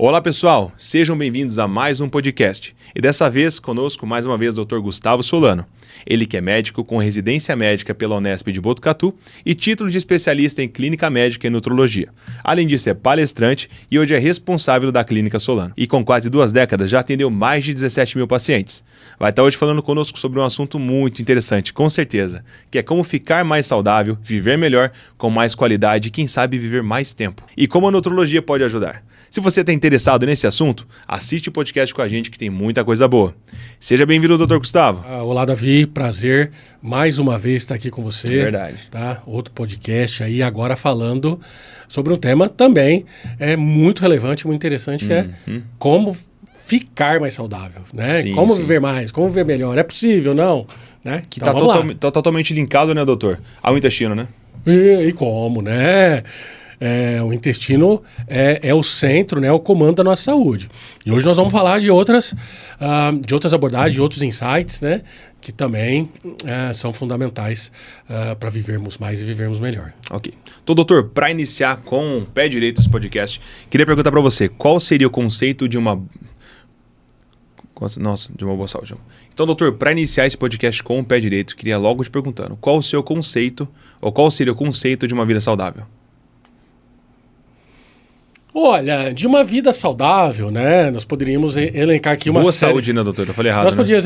Olá pessoal, sejam bem-vindos a mais um podcast. E dessa vez, conosco mais uma vez o Dr. Gustavo Solano. Ele que é médico com residência médica pela Unesp de Botucatu e título de especialista em clínica médica e nutrologia. Além disso, é palestrante e hoje é responsável da Clínica Solano. E com quase 2 décadas já atendeu mais de 17 mil pacientes. Vai estar hoje falando conosco sobre um assunto muito interessante, com certeza, que é como ficar mais saudável, viver melhor, com mais qualidade e quem sabe viver mais tempo. E como a nutrologia pode ajudar. Se você está interessado nesse assunto, assiste o podcast com a gente que tem muita coisa boa. Seja bem-vindo, Dr. Gustavo. Olá, Davi. Prazer mais uma vez estar aqui com você. Verdade. Tá? Outro podcast aí, agora falando sobre um tema também muito relevante, muito interessante, que é como ficar mais saudável, né? Sim, como sim. viver mais, como viver melhor. É possível, não? Né? Que então, tá totalmente linkado, né, doutor? Ao intestino, né? E como, né? O intestino é o centro, né, o comando da nossa saúde. E hoje nós vamos falar de outras abordagens, de outros insights, né, que também são fundamentais para vivermos mais e vivermos melhor. Ok. Então, doutor, para iniciar com o pé direito esse podcast, queria perguntar para você, qual seria o conceito de uma... de uma boa saúde. Então, doutor, para iniciar esse podcast com o pé direito, queria logo te perguntando, qual o seu conceito, ou qual seria o conceito de uma vida saudável? Olha, de uma vida saudável, né? Nós poderíamos elencar aqui uma boa série... saúde, né, doutor? Eu falei errado, Nós né? podíamos...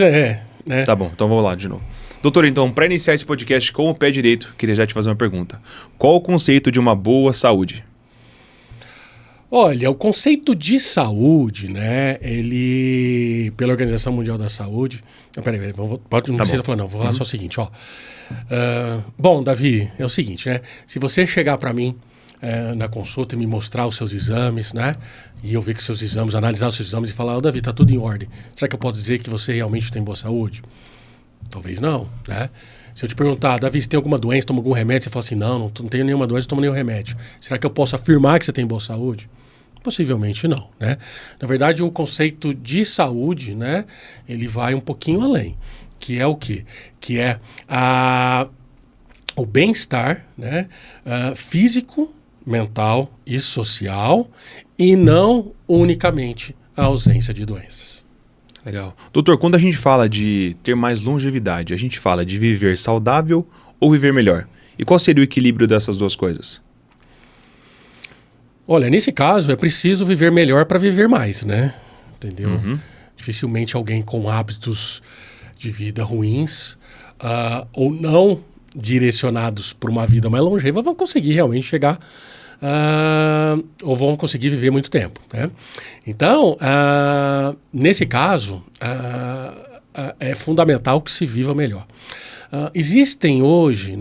né? Tá bom, então vamos lá de novo. Doutor, então, para iniciar esse podcast com o pé direito, queria já te fazer uma pergunta. Qual o conceito de uma boa saúde? Olha, o conceito de saúde, né? Ele, pela Organização Mundial da Saúde... Não, peraí, não precisa falar não, vou falar só o seguinte, ó. Bom, Davi, é o seguinte, né? Se você chegar para mim na consulta e me mostrar os seus exames, né? E eu ver que seus exames, analisar os seus exames e falar, Davi, tá tudo em ordem. Será que eu posso dizer que você realmente tem boa saúde? Talvez não, né? Se eu te perguntar, Davi, você tem alguma doença, toma algum remédio? Você fala assim, não tenho nenhuma doença, não tomo nenhum remédio. Será que eu posso afirmar que você tem boa saúde? Possivelmente não, né? Na verdade, o conceito de saúde, né? Ele vai um pouquinho além. Que é o quê? Que é o bem-estar, né? Físico, mental e social, e não unicamente a ausência de doenças. Legal. Doutor, quando a gente fala de ter mais longevidade, a gente fala de viver saudável ou viver melhor? E qual seria o equilíbrio dessas duas coisas? Olha, nesse caso é preciso viver melhor para viver mais, né? Entendeu? Dificilmente alguém com hábitos de vida ruins ou não direcionados para uma vida mais longeva vão conseguir realmente chegar ou vão conseguir viver muito tempo, né? Então, nesse caso, é fundamental que se viva melhor. Existem hoje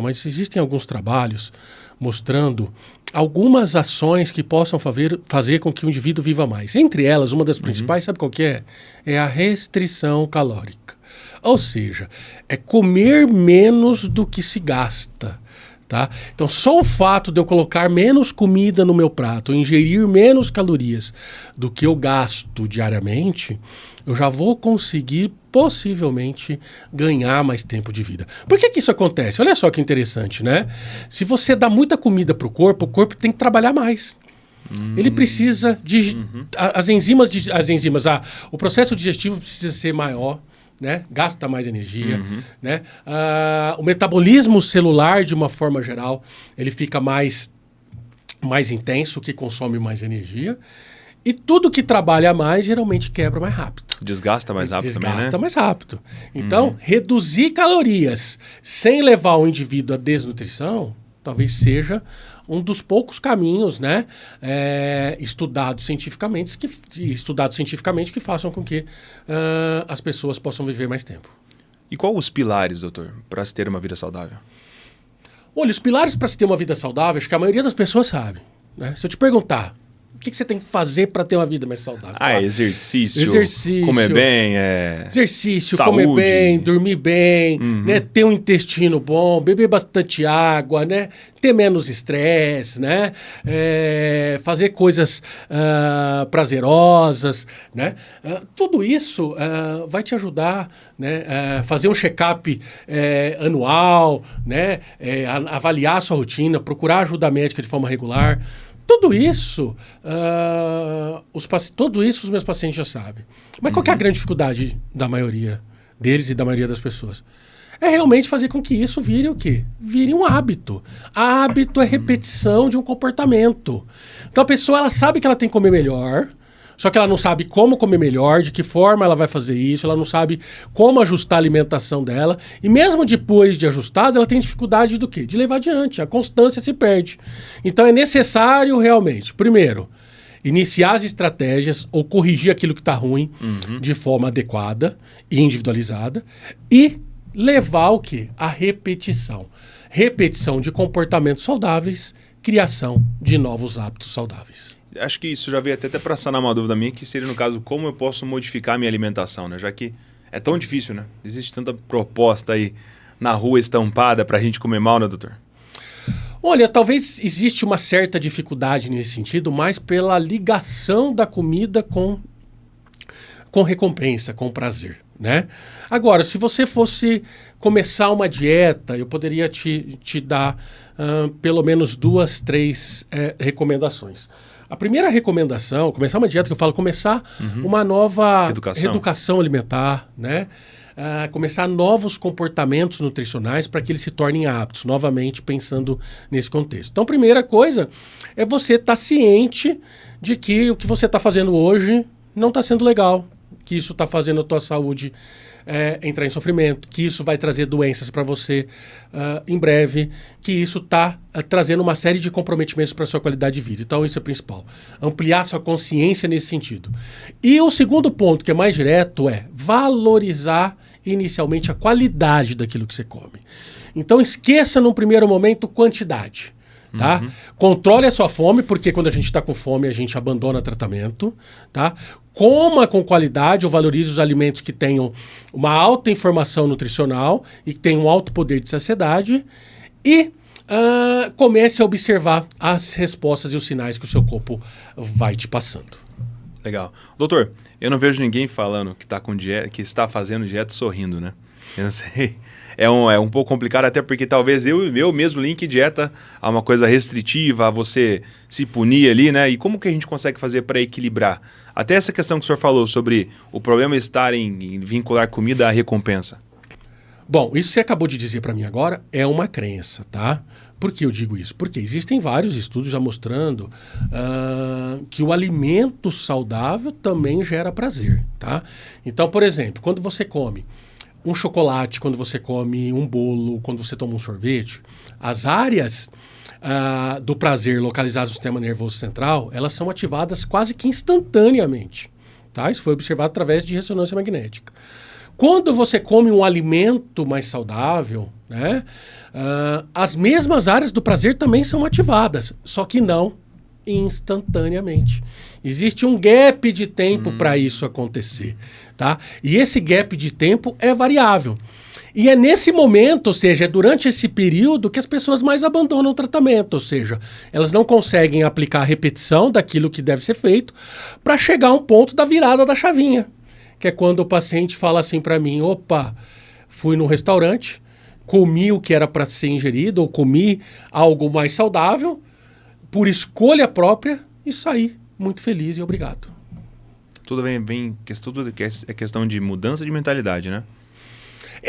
mas existem alguns trabalhos mostrando algumas ações que possam fazer com que o indivíduo viva mais. Entre elas, uma das principais, sabe qual que é? É a restrição calórica. Ou seja, é comer menos do que se gasta. Tá? Então, só o fato de eu colocar menos comida no meu prato, ingerir menos calorias do que eu gasto diariamente, eu já vou conseguir, possivelmente, ganhar mais tempo de vida. Por que isso acontece? Olha só que interessante, né? Se você dá muita comida para o corpo tem que trabalhar mais. Ele precisa de... o processo digestivo precisa ser maior, né? Gasta mais energia, né? O metabolismo celular, de uma forma geral, ele fica mais intenso, que consome mais energia. E tudo que trabalha mais, geralmente quebra mais rápido. Desgasta mais rápido também, né? Desgasta mais rápido. Então, reduzir calorias sem levar o indivíduo à desnutrição, talvez seja um dos poucos caminhos, né, estudados cientificamente que façam com que as pessoas possam viver mais tempo. E qual os pilares, doutor, para se ter uma vida saudável? Olha, os pilares para se ter uma vida saudável, acho que a maioria das pessoas sabe, né? Se eu te perguntar, o que você tem que fazer para ter uma vida mais saudável? Exercício, comer bem, exercício, saúde. Comer bem, dormir bem, né? Ter um intestino bom, beber bastante água, né? Ter menos estresse, né? Fazer coisas prazerosas, né? Tudo isso vai te ajudar, né? Fazer um check-up anual, né? Avaliar a sua rotina, procurar ajuda médica de forma regular. Tudo isso tudo isso os meus pacientes já sabem. Mas qual que é a grande dificuldade da maioria deles e da maioria das pessoas? É realmente fazer com que isso vire o quê? Vire um hábito. Hábito é repetição de um comportamento. Então a pessoa ela sabe que ela tem que comer melhor, só que ela não sabe como comer melhor, de que forma ela vai fazer isso, ela não sabe como ajustar a alimentação dela. E mesmo depois de ajustada, ela tem dificuldade do quê? De levar adiante. A constância se perde. Então é necessário realmente, primeiro, iniciar as estratégias ou corrigir aquilo que está ruim de forma adequada e individualizada e levar o quê? A repetição. Repetição de comportamentos saudáveis, criação de novos hábitos saudáveis. Acho que isso já veio até para sanar uma dúvida minha, que seria no caso como eu posso modificar a minha alimentação, né? Já que é tão difícil, né? Existe tanta proposta aí na rua estampada para a gente comer mal, né, doutor? Olha, talvez existe uma certa dificuldade nesse sentido, mas pela ligação da comida com recompensa, com prazer, né? Agora, se você fosse começar uma dieta, eu poderia te dar pelo menos 2, 3 recomendações. A primeira recomendação, começar uma dieta, que eu falo, começar uma nova educação alimentar, né? Começar novos comportamentos nutricionais para que eles se tornem hábitos, novamente pensando nesse contexto. Então, a primeira coisa é você estar ciente de que o que você está fazendo hoje não está sendo legal, que isso está fazendo a tua saúde entrar em sofrimento, que isso vai trazer doenças para você em breve, que isso está trazendo uma série de comprometimentos para a sua qualidade de vida. Então, isso é o principal. Ampliar sua consciência nesse sentido. E o segundo ponto, que é mais direto, é valorizar inicialmente a qualidade daquilo que você come. Então, esqueça num primeiro momento quantidade. Tá? Controle a sua fome, porque quando a gente está com fome, a gente abandona o tratamento. Tá? Coma com qualidade ou valorize os alimentos que tenham uma alta informação nutricional e que tenham um alto poder de saciedade. E comece a observar as respostas e os sinais que o seu corpo vai te passando. Legal. Doutor, eu não vejo ninguém falando que, que está fazendo dieta sorrindo, né? Eu não sei. É um pouco complicado, até porque talvez eu mesmo linke dieta a uma coisa restritiva, a você se punir ali, né? E como que a gente consegue fazer para equilibrar? Até essa questão que o senhor falou sobre o problema estar em vincular comida à recompensa. Bom, isso que você acabou de dizer para mim agora é uma crença, tá? Por que eu digo isso? Porque existem vários estudos já mostrando que o alimento saudável também gera prazer, tá? Então, por exemplo, quando você come um chocolate, quando você come um bolo, quando você toma um sorvete, as áreas do prazer localizadas no sistema nervoso central, elas são ativadas quase que instantaneamente. Tá? Isso foi observado através de ressonância magnética. Quando você come um alimento mais saudável, né, as mesmas áreas do prazer também são ativadas, só que não instantaneamente. Existe um gap de tempo para isso acontecer, tá? E esse gap de tempo é variável. E é nesse momento, ou seja, é durante esse período que as pessoas mais abandonam o tratamento, ou seja, elas não conseguem aplicar a repetição daquilo que deve ser feito para chegar a um ponto da virada da chavinha, que é quando o paciente fala assim para mim, opa, fui num restaurante, comi o que era para ser ingerido, ou comi algo mais saudável, por escolha própria, e saí muito feliz e obrigado. Tudo tudo é questão de mudança de mentalidade, né?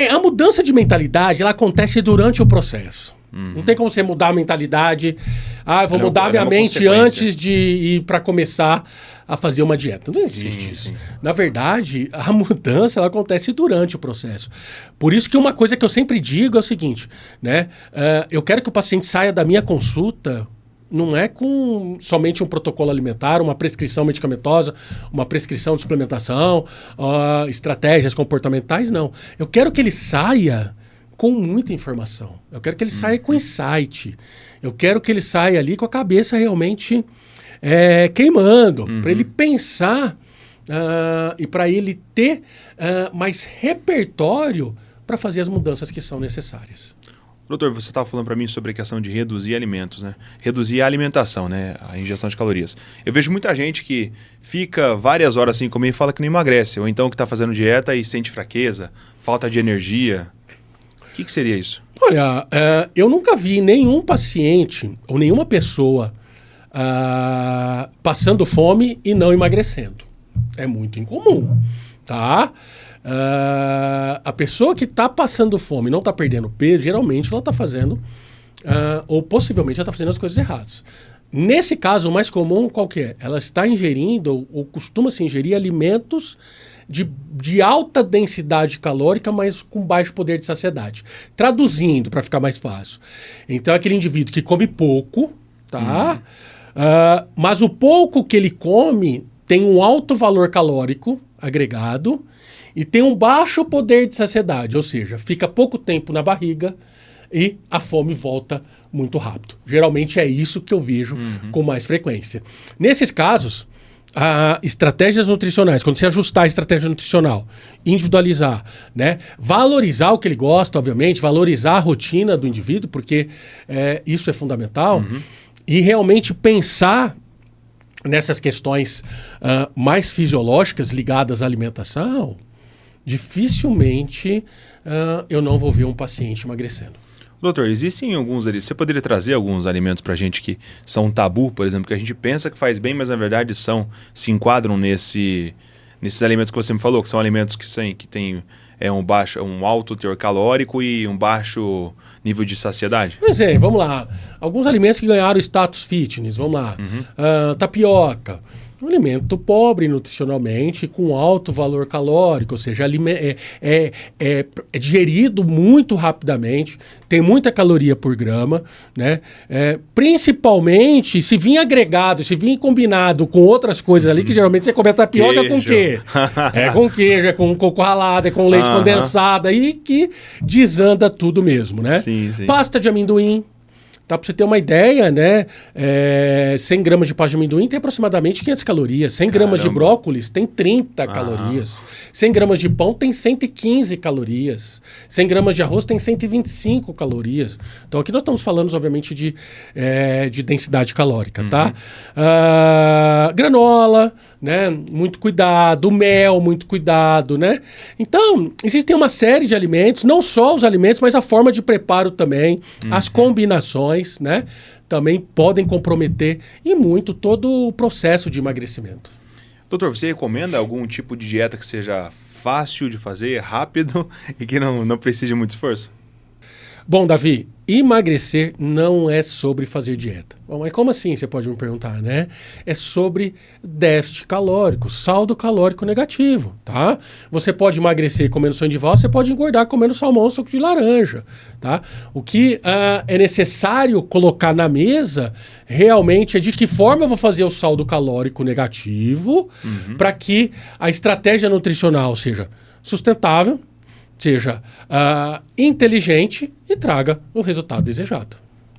A mudança de mentalidade, ela acontece durante o processo. Não tem como você mudar a mentalidade. Eu vou mudar minha mente antes de ir para começar a fazer uma dieta. Não existe isso. Sim. Na verdade, a mudança ela acontece durante o processo. Por isso que uma coisa que eu sempre digo é o seguinte, né? Eu quero que o paciente saia da minha consulta não é com somente um protocolo alimentar, uma prescrição medicamentosa, uma prescrição de suplementação, estratégias comportamentais, não. Eu quero que ele saia com muita informação. Eu quero que ele saia com insight. Eu quero que ele saia ali com a cabeça realmente queimando, para ele pensar e para ele ter mais repertório para fazer as mudanças que são necessárias. Doutor, você estava falando para mim sobre a questão de reduzir alimentos, né? Reduzir a alimentação, né? A ingestão de calorias. Eu vejo muita gente que fica várias horas sem comer e fala que não emagrece, ou então que está fazendo dieta e sente fraqueza, falta de energia. O que seria isso? Olha, eu nunca vi nenhum paciente ou nenhuma pessoa passando fome e não emagrecendo. É muito incomum, tá? A pessoa que está passando fome e não está perdendo peso, geralmente ela está fazendo, ou possivelmente ela está fazendo as coisas erradas. Nesse caso, o mais comum, qual que é? Ela está ingerindo, ou costuma se ingerir alimentos de alta densidade calórica, mas com baixo poder de saciedade. Traduzindo, para ficar mais fácil. Então, é aquele indivíduo que come pouco, tá? Mas o pouco que ele come tem um alto valor calórico agregado e tem um baixo poder de saciedade, ou seja, fica pouco tempo na barriga e a fome volta muito rápido. Geralmente é isso que eu vejo com mais frequência. Nesses casos, estratégias nutricionais, quando você ajustar a estratégia nutricional, individualizar, né? Valorizar o que ele gosta, obviamente, valorizar a rotina do indivíduo, porque isso é fundamental, e realmente pensar nessas questões mais fisiológicas ligadas à alimentação, dificilmente eu não vou ver um paciente emagrecendo. Doutor, existem alguns alimentos, você poderia trazer alguns alimentos para a gente que são tabu, por exemplo, que a gente pensa que faz bem, mas na verdade se enquadram nesses alimentos que você me falou, que são alimentos que têm um alto teor calórico e um baixo nível de saciedade? Pois é, vamos lá. Alguns alimentos que ganharam status fitness, vamos lá. Tapioca. Um alimento pobre nutricionalmente, com alto valor calórico, ou seja, é digerido muito rapidamente, tem muita caloria por grama, né? Principalmente se vir agregado, se vir combinado com outras coisas ali, que geralmente você come a tapioca queijo. Com quê? Com queijo, com coco ralado, com leite condensado, aí que desanda tudo mesmo, né? Sim, sim. Pasta de amendoim. Tá, para você ter uma ideia, né? 100 gramas de pasta de amendoim tem aproximadamente 500 calorias. 100 gramas de brócolis tem 30 calorias. 100 gramas de pão tem 115 calorias. 100 gramas de arroz tem 125 calorias. Então aqui nós estamos falando, obviamente, de densidade calórica, tá? Granola, né? Muito cuidado. Mel, muito cuidado, né? Então, existem uma série de alimentos, não só os alimentos, mas a forma de preparo também, as combinações, né, também podem comprometer e muito todo o processo de emagrecimento. Doutor, você recomenda algum tipo de dieta que seja fácil de fazer, rápido e que não precise de muito esforço? Bom, Davi, emagrecer não é sobre fazer dieta. Bom, mas como assim, você pode me perguntar, né? É sobre déficit calórico, saldo calórico negativo, tá? Você pode emagrecer comendo sonho de valsa, você pode engordar comendo salmão, suco de laranja, tá? O que é necessário colocar na mesa realmente é de que forma eu vou fazer o saldo calórico negativo para que a estratégia nutricional seja sustentável, seja inteligente e traga o resultado desejado.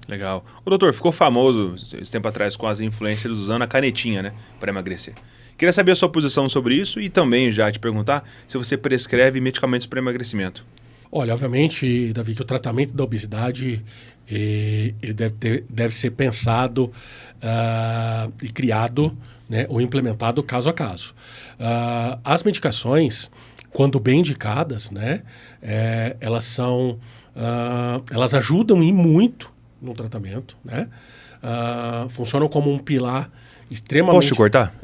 Legal. O doutor, ficou famoso esse tempo atrás com as influencers usando a canetinha, né, para emagrecer. Queria saber a sua posição sobre isso e também já te perguntar se você prescreve medicamentos para emagrecimento. Olha, obviamente, Davi, que o tratamento da obesidade ele deve ser pensado e criado, né, ou implementado caso a caso. As medicações, quando bem indicadas, né, elas ajudam e muito no tratamento, né? Funcionam como um pilar extremamente... Posso te cortar?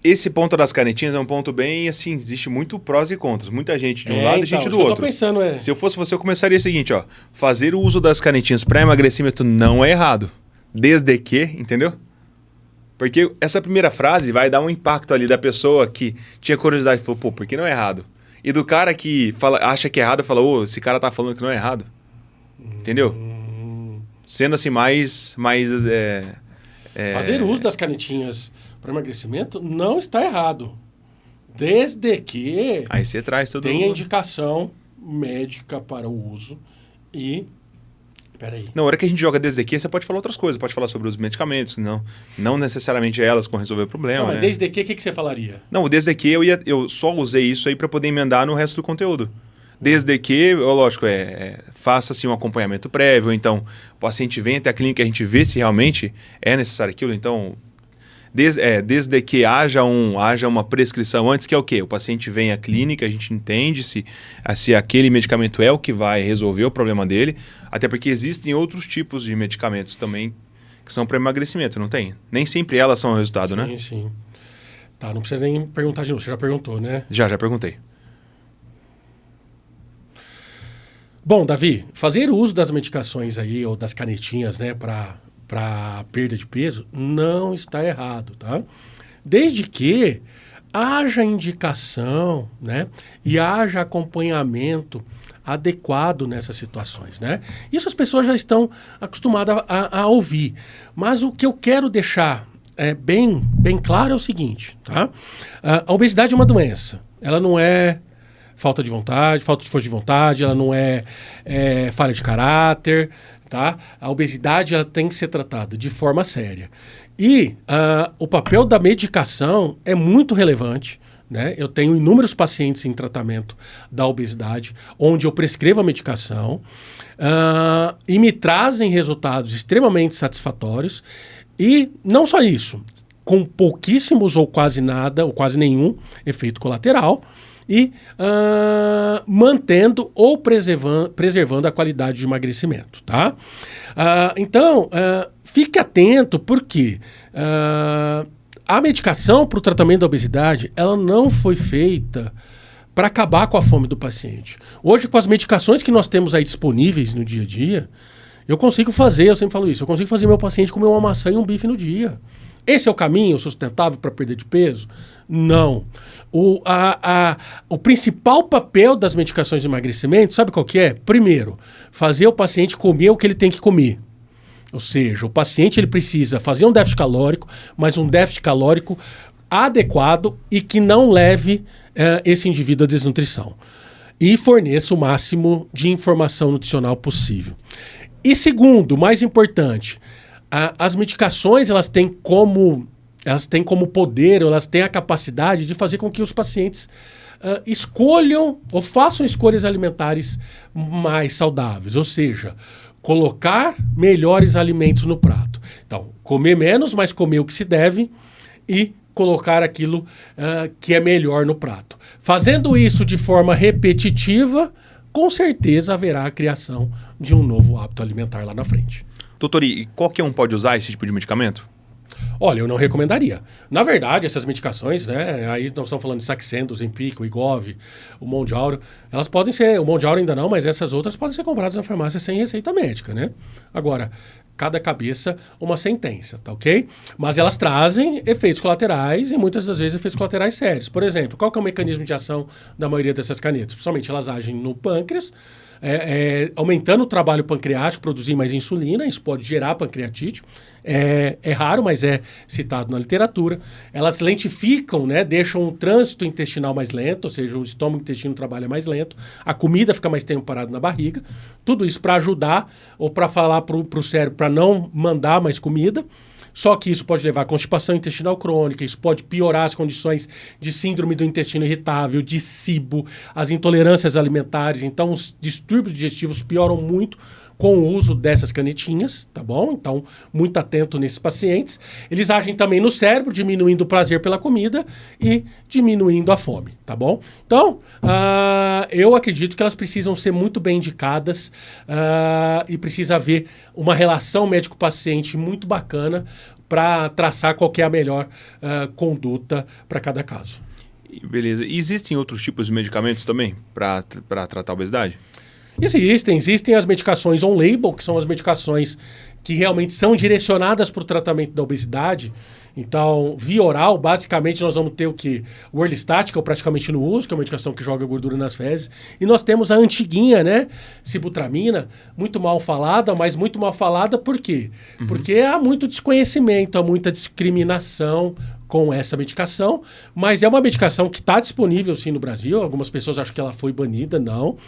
Esse ponto das canetinhas é um ponto bem, assim, existe muito prós e contras. Muita gente de um lado e gente do outro. Eu tô pensando, Se eu fosse você, eu começaria o seguinte, ó. Fazer o uso das canetinhas para emagrecimento não é errado. Desde que, entendeu? Porque essa primeira frase vai dar um impacto ali da pessoa que tinha curiosidade e falou, pô, por que não é errado? E do cara que acha que é errado, fala, esse cara tá falando que não é errado. Entendeu? Sendo assim mais fazer uso das canetinhas para emagrecimento não está errado. Desde que aí você traz todo tenha indicação médica para o uso e... Peraí. Na hora que a gente joga desde aqui, você pode falar outras coisas. Pode falar sobre os medicamentos, não necessariamente elas com resolver o problema. Não, mas né? desde que, o que você falaria? Não, desde que eu só usei isso aí para poder emendar no resto do conteúdo. Desde que, lógico, faça assim, um acompanhamento prévio, então o paciente vem até a clínica e a gente vê se realmente é necessário aquilo. Então, desde que haja uma prescrição antes, que é o quê? O paciente vem à clínica, a gente entende se aquele medicamento é o que vai resolver o problema dele, até porque existem outros tipos de medicamentos também que que são para emagrecimento, não tem? Nem sempre elas são o resultado, né? Sim, sim. Tá, não precisa nem perguntar de novo, você já perguntou, né? Já perguntei. Bom, Davi, fazer uso das medicações aí, ou das canetinhas, né, para perda de peso, não está errado, tá? Desde que haja indicação, né, e haja acompanhamento adequado nessas situações, né? Isso as pessoas já estão acostumadas a ouvir. Mas o que eu quero deixar bem claro é o seguinte, tá? A obesidade é uma doença. Ela não é falta de força de vontade, ela não é falha de caráter, tá? A obesidade ela tem que ser tratada de forma séria. E o papel da medicação é muito relevante, né? Eu tenho inúmeros pacientes em tratamento da obesidade, onde eu prescrevo a medicação e me trazem resultados extremamente satisfatórios. E não só isso, com pouquíssimos ou quase nada, ou quase nenhum efeito colateral, e mantendo ou preservando a qualidade de emagrecimento, tá? Então, fique atento, porque a medicação para o tratamento da obesidade, ela não foi feita para acabar com a fome do paciente. Hoje, com as medicações que nós temos aí disponíveis no dia a dia, eu sempre falo isso, eu consigo fazer meu paciente comer uma maçã e um bife no dia. Esse é o caminho sustentável para perder de peso? Não. O principal papel das medicações de emagrecimento, sabe qual que é? Primeiro, fazer o paciente comer o que ele tem que comer. Ou seja, o paciente ele precisa fazer um déficit calórico, mas um déficit calórico adequado e que não leve esse indivíduo à desnutrição. E forneça o máximo de informação nutricional possível. E segundo, mais importante, as medicações elas têm como poder, elas têm a capacidade de fazer com que os pacientes escolham ou façam escolhas alimentares mais saudáveis, ou seja, colocar melhores alimentos no prato. Então, comer menos, mas comer o que se deve e colocar aquilo que é melhor no prato. Fazendo isso de forma repetitiva, com certeza haverá a criação de um novo hábito alimentar lá na frente. Doutor, e qualquer um pode usar esse tipo de medicamento? Olha, eu não recomendaria. Na verdade, essas medicações, né, aí nós estamos falando de Saxenda, Zempic, o Wegovy, o Mounjaro, elas podem ser, o Mounjaro ainda não, mas essas outras podem ser compradas na farmácia sem receita médica, né? Agora, cada cabeça uma sentença, tá ok? Mas elas trazem efeitos colaterais e muitas das vezes efeitos colaterais sérios. Por exemplo, qual que é o mecanismo de ação da maioria dessas canetas? Principalmente elas agem no pâncreas, aumentando o trabalho pancreático, produzir mais insulina, isso pode gerar pancreatite. É raro, mas é citado na literatura. Elas lentificam, né, deixam o trânsito intestinal mais lento, ou seja, o estômago e o intestino trabalha mais lento, a comida fica mais tempo parada na barriga. Tudo isso para ajudar ou para falar para o cérebro para não mandar mais comida. Só que isso pode levar a constipação intestinal crônica, isso pode piorar as condições de síndrome do intestino irritável, de SIBO, as intolerâncias alimentares. Então, os distúrbios digestivos pioram muito com o uso dessas canetinhas, tá bom? Então, muito atento nesses pacientes. Eles agem também no cérebro, diminuindo o prazer pela comida e diminuindo a fome, tá bom? Então, eu acredito que elas precisam ser muito bem indicadas e precisa haver uma relação médico-paciente muito bacana para traçar qual que é a melhor conduta para cada caso. Beleza. E existem outros tipos de medicamentos também para tratar a obesidade? Existem as medicações on-label, que são as medicações que realmente são direcionadas para o tratamento da obesidade. Então, via oral, basicamente nós vamos ter o quê? O Orlistat, que eu praticamente não uso, que é uma medicação que joga gordura nas fezes. E nós temos a antiguinha, né? Sibutramina, muito mal falada, mas muito mal falada por quê? Porque há muito desconhecimento, há muita discriminação com essa medicação, mas é uma medicação que está disponível sim no Brasil. Algumas pessoas acham que ela foi banida, não.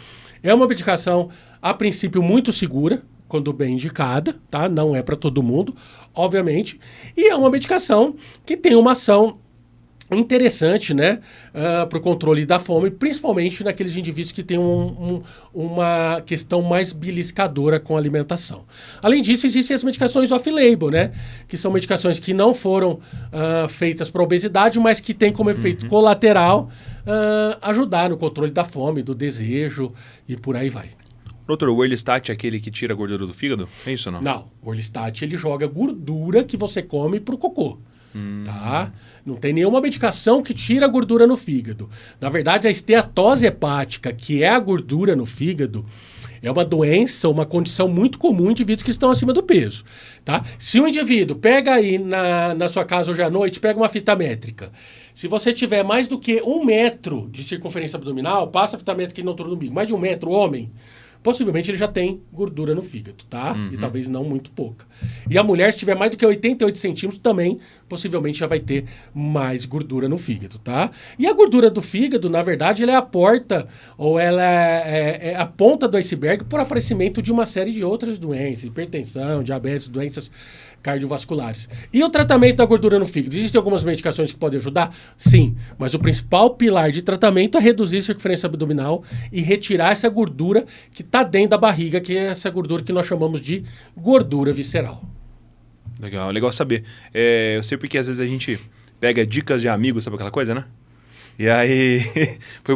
É uma medicação, a princípio, muito segura, quando bem indicada, tá? Não é para todo mundo, obviamente. E é uma medicação que tem uma ação interessante, né, para o controle da fome, principalmente naqueles indivíduos que têm uma questão mais beliscadora com a alimentação. Além disso, existem as medicações off-label, né, que são medicações que não foram feitas para obesidade, mas que têm como efeito colateral ajudar no controle da fome, do desejo e por aí vai. Doutor, o Orlistat é aquele que tira a gordura do fígado? É isso ou não? Não, o Orlistat ele joga gordura que você come pro cocô. Tá? Não tem nenhuma medicação que tira a gordura no fígado. Na verdade, a esteatose hepática, que é a gordura no fígado, é uma doença, uma condição muito comum em indivíduos que estão acima do peso. Tá? Se um indivíduo pega aí na sua casa hoje à noite, pega uma fita métrica. Se você tiver mais do que 1 metro de circunferência abdominal, passa a fita métrica aqui no altura do umbigo, mais de 1 metro, homem, possivelmente ele já tem gordura no fígado, tá? E talvez não muito pouca. E a mulher, se tiver mais do que 88 centímetros, também possivelmente já vai ter mais gordura no fígado, tá? E a gordura do fígado, na verdade, ela é a porta, ou ela é a ponta do iceberg para o aparecimento de uma série de outras doenças, hipertensão, diabetes, doenças cardiovasculares. E o tratamento da gordura no fígado? Existem algumas medicações que podem ajudar? Sim, mas o principal pilar de tratamento é reduzir a circunferência abdominal e retirar essa gordura que está dentro da barriga, que é essa gordura que nós chamamos de gordura visceral. Legal, legal saber. Eu sei porque às vezes a gente pega dicas de amigos, sabe aquela coisa, né? E aí,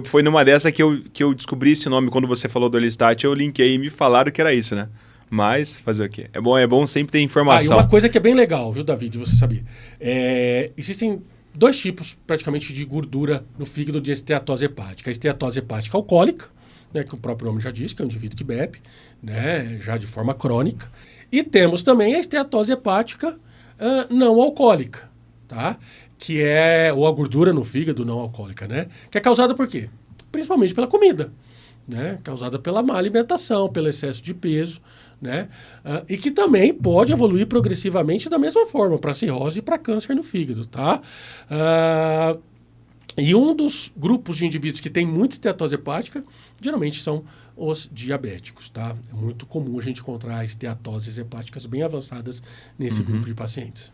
foi numa dessa que eu descobri esse nome. Quando você falou do Orlistat, eu linkei e me falaram que era isso, né? Mas, fazer o quê? É bom sempre ter informação. E uma coisa que é bem legal, viu, David, você sabia? Existem 2 tipos, praticamente, de gordura no fígado de esteatose hepática. A esteatose hepática alcoólica, né, que o próprio nome já diz, que é um indivíduo que bebe, né, já de forma crônica. E temos também a esteatose hepática não alcoólica, tá? Que é, ou a gordura no fígado não alcoólica, né? Que é causada por quê? Principalmente pela comida, né? Causada pela má alimentação, pelo excesso de peso, né? E que também pode evoluir progressivamente da mesma forma para cirrose e para câncer no fígado, tá? E um dos grupos de indivíduos que tem muita esteatose hepática, geralmente são os diabéticos, tá? É muito comum a gente encontrar esteatoses hepáticas bem avançadas nesse grupo de pacientes.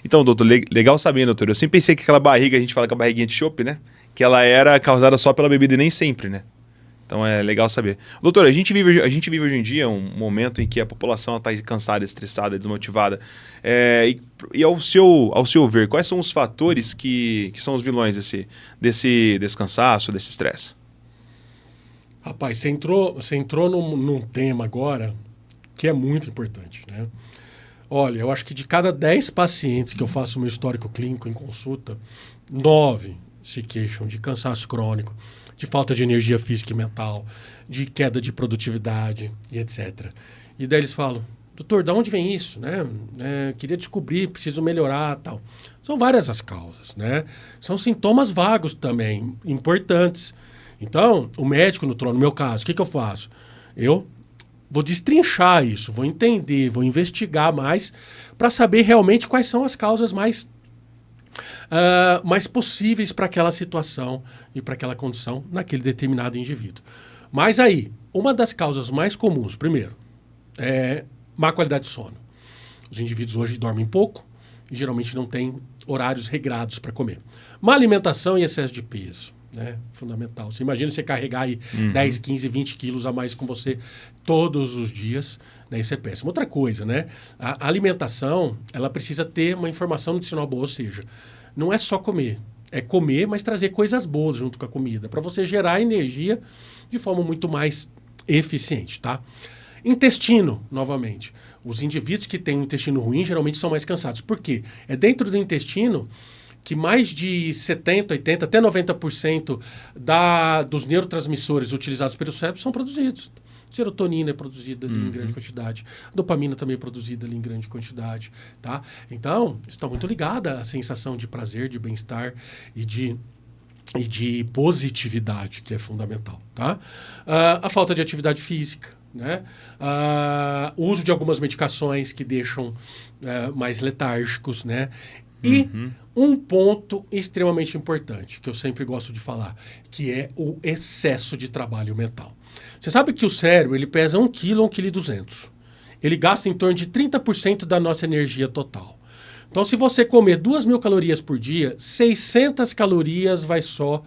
Então, doutor, legal saber, doutor. Eu sempre pensei que aquela barriga, a gente fala que a barriguinha de chope, né? Que ela era causada só pela bebida e nem sempre, né? Então é legal saber. Doutor, a gente vive hoje em dia um momento em que a população está cansada, estressada, desmotivada. E ao seu ver, quais são os fatores que são os vilões desse cansaço, desse estresse? Rapaz, você entrou num tema agora que é muito importante, né? Olha, eu acho que de cada 10 pacientes que eu faço o meu histórico clínico em consulta, 9 se queixam de cansaço crônico, de falta de energia física e mental, de queda de produtividade e etc. E daí eles falam, doutor, de onde vem isso? Né? Queria descobrir, preciso melhorar tal. São várias as causas, né? São sintomas vagos também, importantes. Então, o médico, no meu caso, o que eu faço? Eu vou destrinchar isso, vou entender, vou investigar mais para saber realmente quais são as causas mais possíveis para aquela situação e para aquela condição naquele determinado indivíduo. Mas aí, uma das causas mais comuns, primeiro, é má qualidade de sono. Os indivíduos hoje dormem pouco e geralmente não têm horários regrados para comer. Má alimentação e excesso de peso. Né? Fundamental. Você imagina você carregar aí 10, 15, 20 quilos a mais com você todos os dias, né? Isso é péssimo. Outra coisa, né? A alimentação, ela precisa ter uma informação nutricional boa, ou seja, não é só comer. É comer, mas trazer coisas boas junto com a comida, para você gerar energia de forma muito mais eficiente, tá? Intestino, novamente. Os indivíduos que têm um intestino ruim geralmente são mais cansados. Por quê? É dentro do intestino que mais de 70%, 80%, até 90% dos neurotransmissores utilizados pelo cérebro são produzidos. Serotonina é produzida ali em grande quantidade. Dopamina também é produzida ali em grande quantidade. Tá? Então, está muito ligada à sensação de prazer, de bem-estar e de positividade, que é fundamental. Tá? A falta de atividade física. Né? O uso de algumas medicações que deixam mais letárgicos, né? E um ponto extremamente importante, que eu sempre gosto de falar, que é o excesso de trabalho mental. Você sabe que o cérebro ele pesa 1 kg, 1,2 kg. Ele gasta em torno de 30% da nossa energia total. Então, se você comer 2.000 calorias por dia, 600 calorias vai só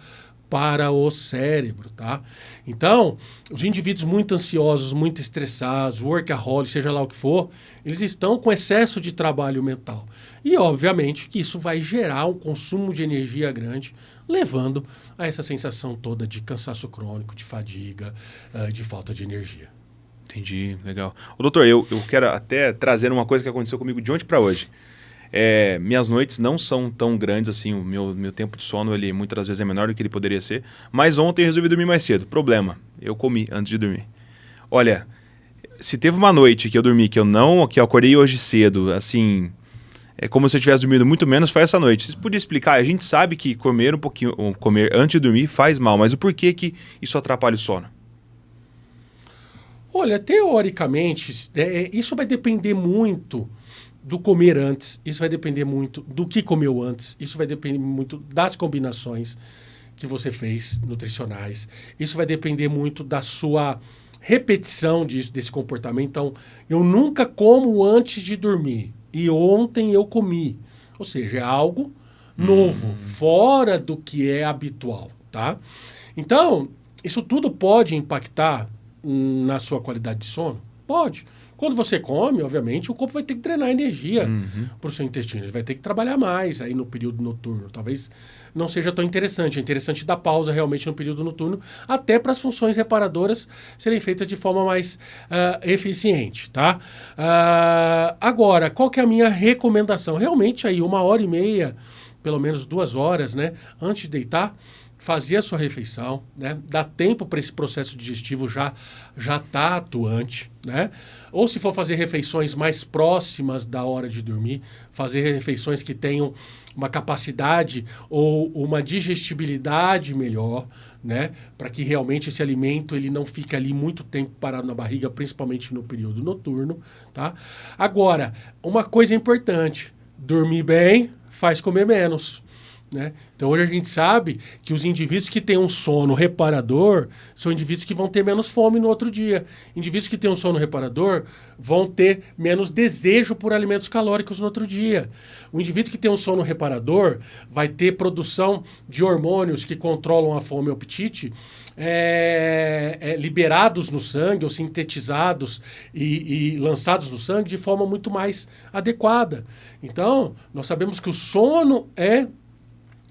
para o cérebro, tá? Então, os indivíduos muito ansiosos, muito estressados, workaholic, seja lá o que for, eles estão com excesso de trabalho mental. E, obviamente, que isso vai gerar um consumo de energia grande, levando a essa sensação toda de cansaço crônico, de fadiga, de falta de energia. Entendi, legal. Ô, doutor, eu quero até trazer uma coisa que aconteceu comigo de ontem para hoje. Minhas noites não são tão grandes assim, o meu tempo de sono, ele muitas das vezes é menor do que ele poderia ser, mas ontem eu resolvi dormir mais cedo. Problema, eu comi antes de dormir. Olha, se teve uma noite que eu dormi, que eu acordei hoje cedo, assim, é como se eu tivesse dormido muito menos, foi essa noite. Vocês podiam explicar? A gente sabe que comer comer antes de dormir faz mal, mas o porquê que isso atrapalha o sono? Olha, teoricamente, isso vai depender muito do comer antes, isso vai depender muito do que comeu antes, isso vai depender muito das combinações que você fez nutricionais, isso vai depender muito da sua repetição desse comportamento. Então, eu nunca como antes de dormir e ontem eu comi. Ou seja, é algo novo, fora do que é habitual, tá? Então, isso tudo pode impactar na sua qualidade de sono? Pode. Quando você come, obviamente, o corpo vai ter que drenar energia para o seu intestino. Ele vai ter que trabalhar mais aí no período noturno. Talvez não seja tão interessante. É interessante dar pausa realmente no período noturno, até para as funções reparadoras serem feitas de forma mais eficiente, tá? Agora, qual que é a minha recomendação? Realmente aí 1h30, pelo menos 2 horas, né, antes de deitar, fazer a sua refeição, né? Dá tempo para esse processo digestivo já tá atuante, né? Ou se for fazer refeições mais próximas da hora de dormir, fazer refeições que tenham uma capacidade ou uma digestibilidade melhor, né? Para que realmente esse alimento ele não fique ali muito tempo parado na barriga, principalmente no período noturno, tá? Agora, uma coisa importante, dormir bem faz comer menos. Né? Então hoje a gente sabe que os indivíduos que têm um sono reparador são indivíduos que vão ter menos fome no outro dia. Indivíduos que têm um sono reparador vão ter menos desejo por alimentos calóricos no outro dia. O indivíduo que tem um sono reparador vai ter produção de hormônios que controlam a fome e o apetite liberados no sangue ou sintetizados e lançados no sangue de forma muito mais adequada. Então, nós sabemos que o sono é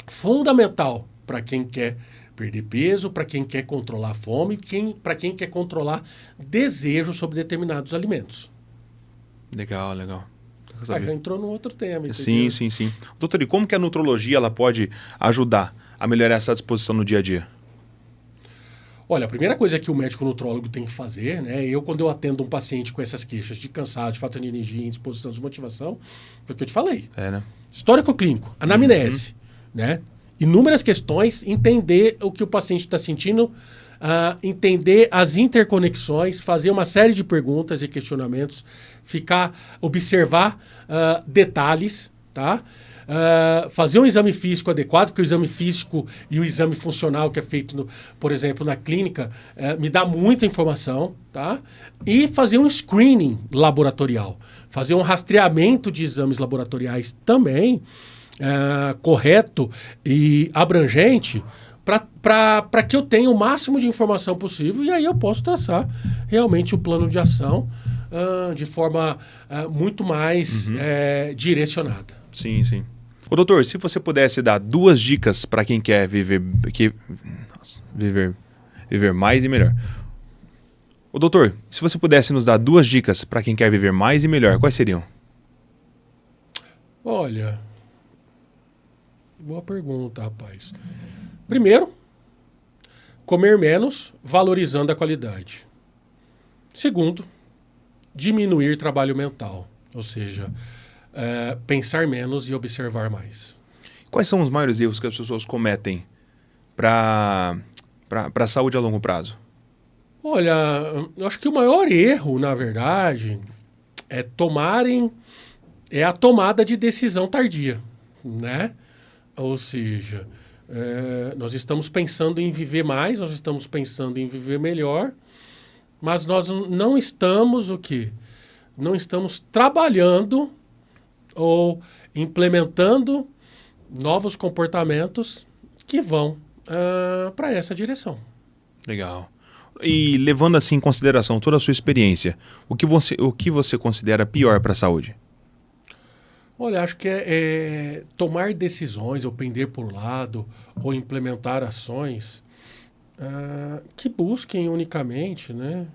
fundamental para quem quer perder peso, para quem quer controlar a fome, para quem quer controlar desejo sobre determinados alimentos. Legal. Já entrou num outro tema. Sim. Doutor, e como que a nutrologia ela pode ajudar a melhorar essa disposição no dia a dia? Olha, a primeira coisa que o médico nutrólogo tem que fazer, né? Quando eu atendo um paciente com essas queixas de cansaço, de falta de energia, indisposição, desmotivação, foi o que eu te falei. Né? Histórico clínico, anamnese. Né? Inúmeras questões, entender o que o paciente está sentindo, entender as interconexões, fazer uma série de perguntas e questionamentos, observar detalhes, tá? Fazer um exame físico adequado, porque o exame físico e o exame funcional que é feito, por exemplo, na clínica, me dá muita informação, tá? E fazer um screening laboratorial, fazer um rastreamento de exames laboratoriais também, correto e abrangente para que eu tenha o máximo de informação possível e aí eu posso traçar realmente o plano de ação de forma muito mais direcionada. Sim. Ô, doutor, se você pudesse dar 2 dicas para quem quer viver mais e melhor. Ô, doutor, se você pudesse nos dar 2 dicas para quem quer viver mais e melhor, quais seriam? Olha, boa pergunta, rapaz. Primeiro, comer menos, valorizando a qualidade. Segundo, diminuir trabalho mental, ou seja, pensar menos e observar mais. Quais são os maiores erros que as pessoas cometem para a saúde a longo prazo? Olha, eu acho que o maior erro, na verdade, é a tomada de decisão tardia, né? Ou seja, nós estamos pensando em viver mais, nós estamos pensando em viver melhor, mas nós não estamos não estamos trabalhando ou implementando novos comportamentos que vão para essa direção. Legal. E levando assim em consideração toda a sua experiência, o que você considera pior para a saúde? Olha, acho que tomar decisões ou pender por lado ou implementar ações que busquem unicamente, né,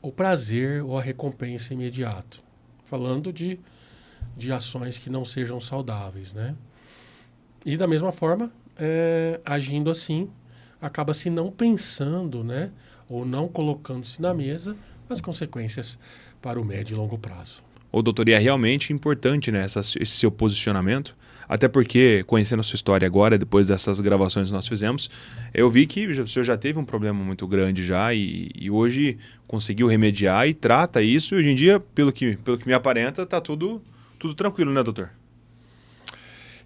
o prazer ou a recompensa imediata. Falando de ações que não sejam saudáveis, né? E da mesma forma, agindo assim, acaba-se não pensando, né? Ou não colocando-se na mesa as consequências para o médio e longo prazo. Ô, doutor, e é realmente importante, né, esse seu posicionamento, até porque, conhecendo a sua história agora, depois dessas gravações que nós fizemos, eu vi que o senhor já teve um problema muito grande já e hoje conseguiu remediar e trata isso, e hoje em dia, pelo que me aparenta, está tudo tranquilo, né, doutor?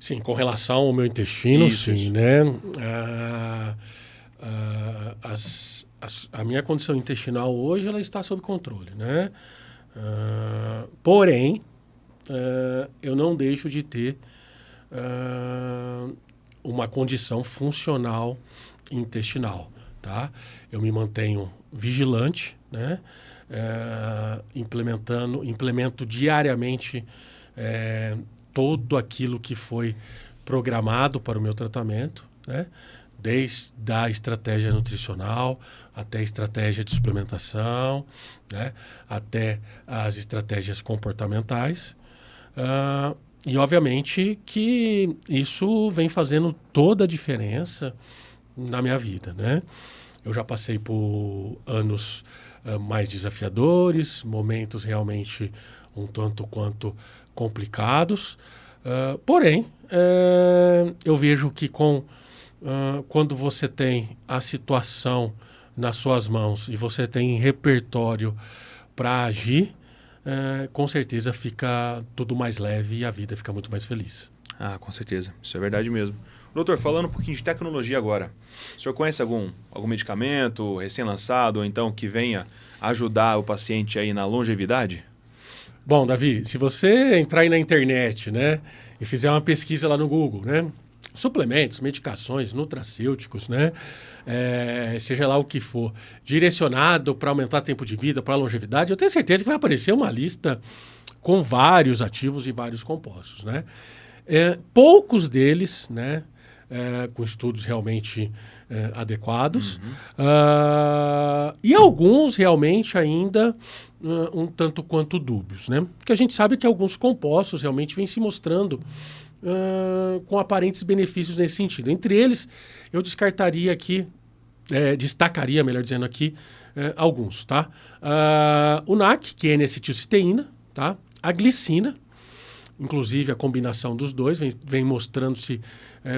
Sim, com relação ao meu intestino, Isso. né? A minha condição intestinal hoje ela está sob controle, né? Porém, eu não deixo de ter uma condição funcional intestinal, tá? Eu me mantenho vigilante, né? Implemento diariamente todo aquilo que foi programado para o meu tratamento, né? Desde a estratégia nutricional até a estratégia de suplementação, né? Até as estratégias comportamentais. E, obviamente, que isso vem fazendo toda a diferença na minha vida, né? Eu já passei por anos mais desafiadores, momentos realmente um tanto quanto complicados. Porém, eu vejo que quando você tem a situação nas suas mãos e você tem repertório para agir, com certeza fica tudo mais leve e a vida fica muito mais feliz. Ah, com certeza. Isso é verdade mesmo. Doutor, falando um pouquinho de tecnologia agora, o senhor conhece algum medicamento recém-lançado ou então que venha ajudar o paciente aí na longevidade? Bom, Davi, se você entrar aí na internet, né, e fizer uma pesquisa lá no Google, né, suplementos, medicações, nutracêuticos, né, seja lá o que for, direcionado para aumentar tempo de vida, para longevidade, eu tenho certeza que vai aparecer uma lista com vários ativos e vários compostos, né? Poucos deles, né, com estudos realmente adequados, e alguns realmente ainda um tanto quanto dúbios, né? Porque a gente sabe que alguns compostos realmente vêm se mostrando com aparentes benefícios nesse sentido. Entre eles, eu destacaria, melhor dizendo aqui, alguns, tá? O NAC, que é N-acetilcisteína, tá? A glicina, inclusive a combinação dos dois vem mostrando-se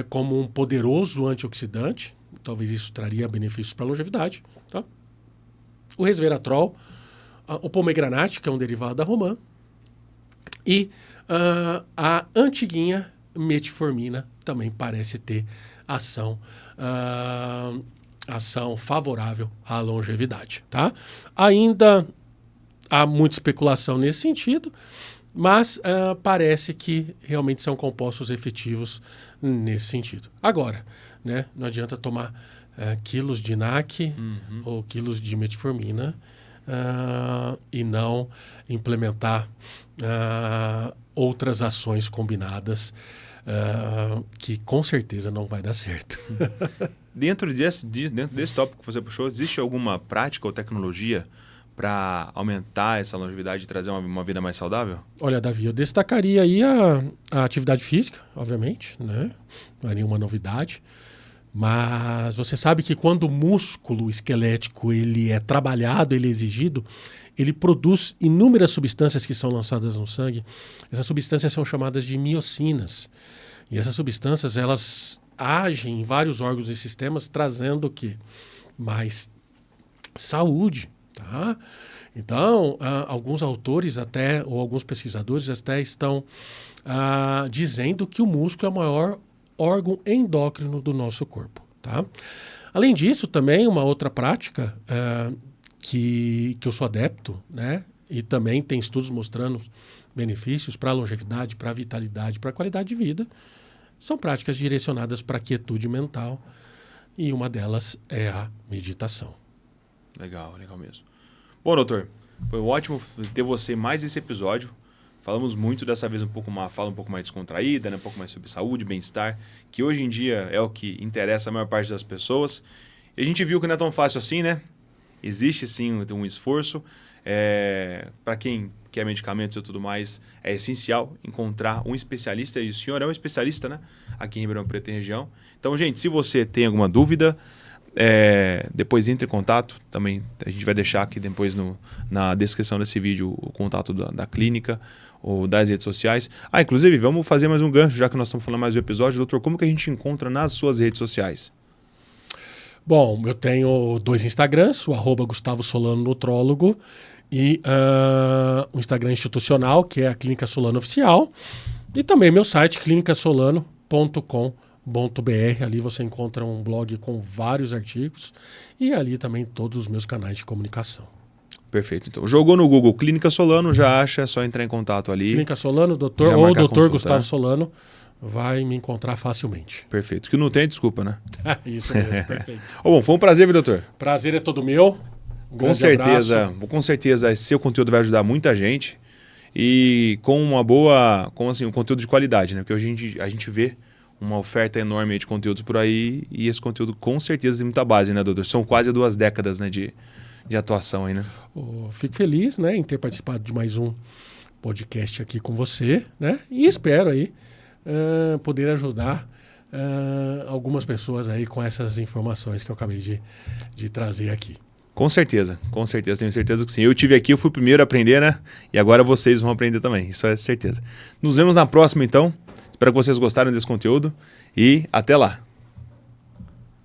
como um poderoso antioxidante. Talvez isso traria benefícios para a longevidade. Tá? O resveratrol, o pomegranate, que é um derivado da romã, e a antiguinha metformina também parece ter ação favorável à longevidade. Tá? Ainda há muita especulação nesse sentido, mas parece que realmente são compostos efetivos nesse sentido. Agora, né, não adianta tomar quilos de NAC ou quilos de metformina e não implementar outras ações combinadas que com certeza não vai dar certo. Dentro desse tópico que você puxou, existe alguma prática ou tecnologia para aumentar essa longevidade e trazer uma vida mais saudável? Olha, Davi, eu destacaria aí a atividade física, obviamente, né? Não é nenhuma novidade. Mas você sabe que quando o músculo esquelético ele é trabalhado, ele é exigido, ele produz inúmeras substâncias que são lançadas no sangue. Essas substâncias são chamadas de miocinas. E essas substâncias, elas agem em vários órgãos e sistemas, trazendo o quê? Mais saúde. Tá? Então, alguns autores ou alguns pesquisadores até estão dizendo que o músculo é o maior órgão endócrino do nosso corpo. Tá? Além disso, também uma outra prática que eu sou adepto, né? E também tem estudos mostrando benefícios para a longevidade, para a vitalidade, para a qualidade de vida, são práticas direcionadas para a quietude mental e uma delas é a meditação. Legal mesmo. Bom, doutor, foi ótimo ter você mais esse episódio. Falamos muito dessa vez fala um pouco mais descontraída, né? Um pouco mais sobre saúde, bem-estar, que hoje em dia é o que interessa a maior parte das pessoas. E a gente viu que não é tão fácil assim, né? existe sim um esforço. Para quem quer medicamentos e tudo mais, é essencial encontrar um especialista, e o senhor é um especialista, né? Aqui em Ribeirão Preto e região. Então, gente, se você tem alguma dúvida, depois entre em contato. Também a gente vai deixar aqui depois na descrição desse vídeo o contato da clínica ou das redes sociais. Inclusive, vamos fazer mais um gancho, já que nós estamos falando mais um episódio. Doutor, como que a gente encontra nas suas redes sociais? Bom, eu tenho 2 Instagrams, o @Gustavo Solano Nutrólogo e o Instagram institucional, que é a Clínica Solano Oficial, e também meu site, clinicasolano.com.br. Ali você encontra um blog com vários artigos e ali também todos os meus canais de comunicação. Perfeito. Então, jogou no Google Clínica Solano, já acha, é só entrar em contato ali. Clínica Solano, doutor Gustavo Solano, vai me encontrar facilmente. Perfeito. Que não tem, desculpa, né? Isso mesmo, perfeito. Bom, foi um prazer, viu, doutor? Prazer é todo meu. Com certeza, esse seu conteúdo vai ajudar muita gente e com um conteúdo de qualidade, né? Porque hoje a gente vê uma oferta enorme de conteúdos por aí e esse conteúdo com certeza tem muita base, né, doutor? São quase 2 décadas, né, de atuação aí, né? Fico feliz, né, em ter participado de mais um podcast aqui com você, né? E espero aí poder ajudar algumas pessoas aí com essas informações que eu acabei de trazer aqui. Com certeza, tenho certeza que sim. Eu tive aqui, eu fui o primeiro a aprender, né? E agora vocês vão aprender também, isso é certeza. Nos vemos na próxima, então. Espero que vocês gostaram desse conteúdo e até lá.